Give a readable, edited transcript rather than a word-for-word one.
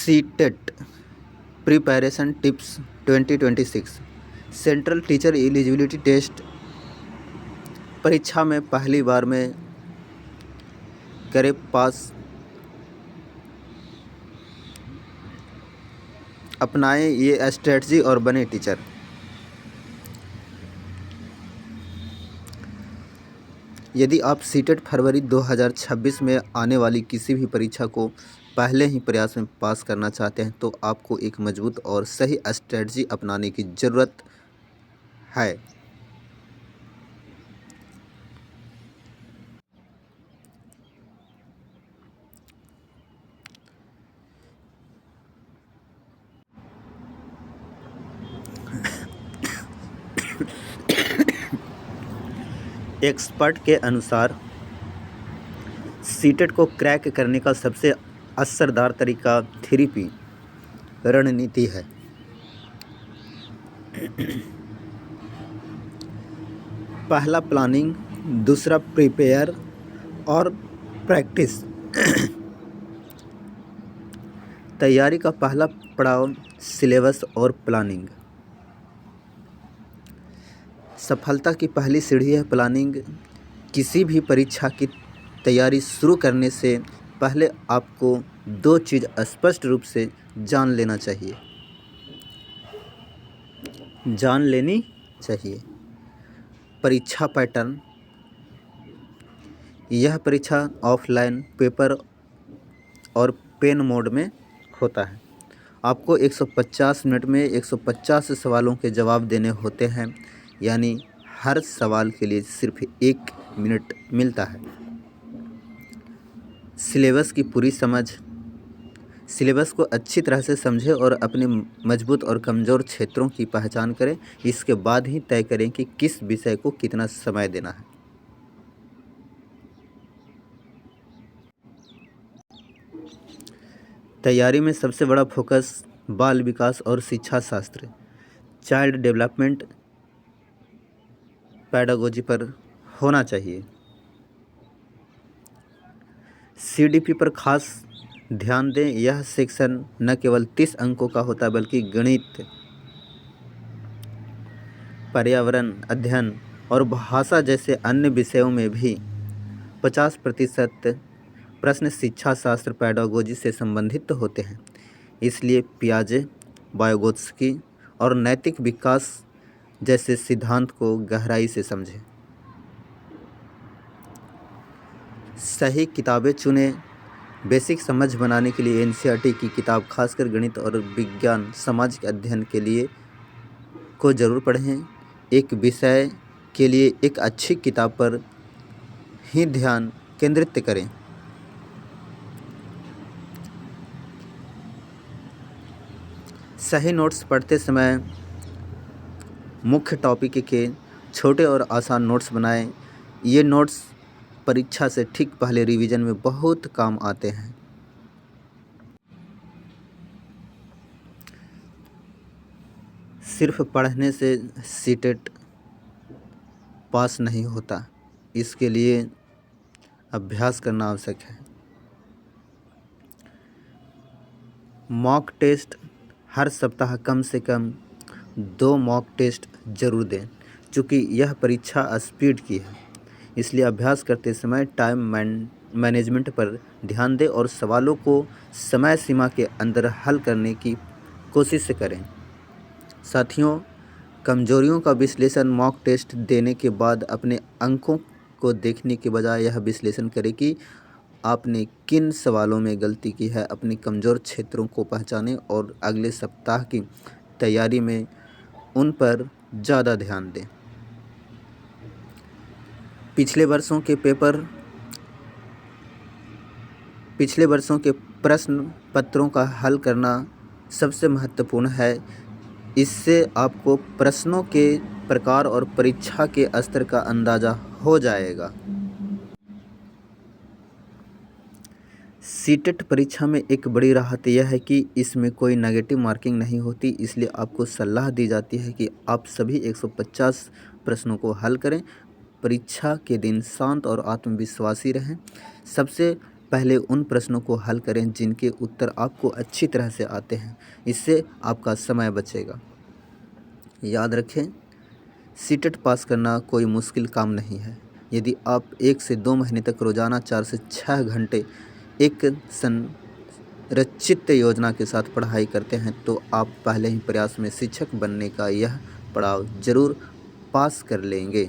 CTET preparation tips 2026 central teacher eligibility test परीक्षा में पहली बार में करे पास, अपनाएं ये स्ट्रेटजी और बने टीचर। यदि आप सीटेट फरवरी 2026 में आने वाली किसी भी परीक्षा को पहले ही प्रयास में पास करना चाहते हैं तो आपको एक मजबूत और सही स्ट्रेटजी अपनाने की ज़रूरत है। एक्सपर्ट के अनुसार सीटेट को क्रैक करने का सबसे असरदार तरीका 3P रणनीति है। पहला प्लानिंग, दूसरा प्रिपेयर और प्रैक्टिस। तैयारी का पहला पड़ाव सिलेबस और प्लानिंग। सफलता की पहली सीढ़ी है प्लानिंग। किसी भी परीक्षा की तैयारी शुरू करने से पहले आपको दो चीज़ स्पष्ट रूप से जान लेनी चाहिए। परीक्षा पैटर्न। यह परीक्षा ऑफलाइन पेपर और पेन मोड में होता है। आपको 150 मिनट में 150 सवालों के जवाब देने होते हैं, यानी हर सवाल के लिए सिर्फ 1 मिनट मिलता है। सिलेबस की पूरी समझ। सिलेबस को अच्छी तरह से समझें और अपने मजबूत और कमज़ोर क्षेत्रों की पहचान करें। इसके बाद ही तय करें कि किस विषय को कितना समय देना है। तैयारी में सबसे बड़ा फोकस बाल विकास और शिक्षा शास्त्र, चाइल्ड डेवलपमेंट पेडागोजी पर होना चाहिए। CDP पर खास ध्यान दें। यह सेक्शन न केवल 30 अंकों का होता है बल्कि गणित, पर्यावरण अध्ययन और भाषा जैसे अन्य विषयों में भी 50% प्रश्न शिक्षा शास्त्र पेडागोजी से संबंधित होते हैं। इसलिए पियाजे, वाइगोत्स्की और नैतिक विकास जैसे सिद्धांत को गहराई से समझें। सही किताबें चुनें। बेसिक समझ बनाने के लिए NCERT की किताब, खासकर गणित और विज्ञान सामाजिक अध्ययन के लिए को ज़रूर पढ़ें। एक विषय के लिए एक अच्छी किताब पर ही ध्यान केंद्रित करें। सही नोट्स पढ़ते समय मुख्य टॉपिक के छोटे और आसान नोट्स बनाएं। ये नोट्स परीक्षा से ठीक पहले रिवीजन में बहुत काम आते हैं। सिर्फ पढ़ने से सीटेट पास नहीं होता, इसके लिए अभ्यास करना आवश्यक है। Mock test. हर सप्ताह कम से कम 2 मॉक टेस्ट जरूर दें। चूँकि यह परीक्षा स्पीड की है, इसलिए अभ्यास करते समय टाइम मैनेजमेंट पर ध्यान दें और सवालों को समय सीमा के अंदर हल करने की कोशिश करें। साथियों, कमजोरियों का विश्लेषण। मॉक टेस्ट देने के बाद अपने अंकों को देखने के बजाय यह विश्लेषण करें कि आपने किन सवालों में गलती की है। अपने कमज़ोर क्षेत्रों को पहचानें और अगले सप्ताह की तैयारी में उन पर ज़्यादा ध्यान दें। पिछले वर्षों के प्रश्न पत्रों का हल करना सबसे महत्वपूर्ण है। इससे आपको प्रश्नों के प्रकार और परीक्षा के स्तर का अंदाज़ा हो जाएगा। सीटेट परीक्षा में एक बड़ी राहत यह है कि इसमें कोई नेगेटिव मार्किंग नहीं होती, इसलिए आपको सलाह दी जाती है कि आप सभी 150 प्रश्नों को हल करें। परीक्षा के दिन शांत और आत्मविश्वासी रहें। सबसे पहले उन प्रश्नों को हल करें जिनके उत्तर आपको अच्छी तरह से आते हैं। इससे आपका समय बचेगा। याद रखें, सीटेट पास करना कोई मुश्किल काम नहीं है। यदि आप 1 से 2 महीने तक रोज़ाना 4 से 6 घंटे एक संरचित योजना के साथ पढ़ाई करते हैं तो आप पहले ही प्रयास में शिक्षक बनने का यह पड़ाव ज़रूर पास कर लेंगे।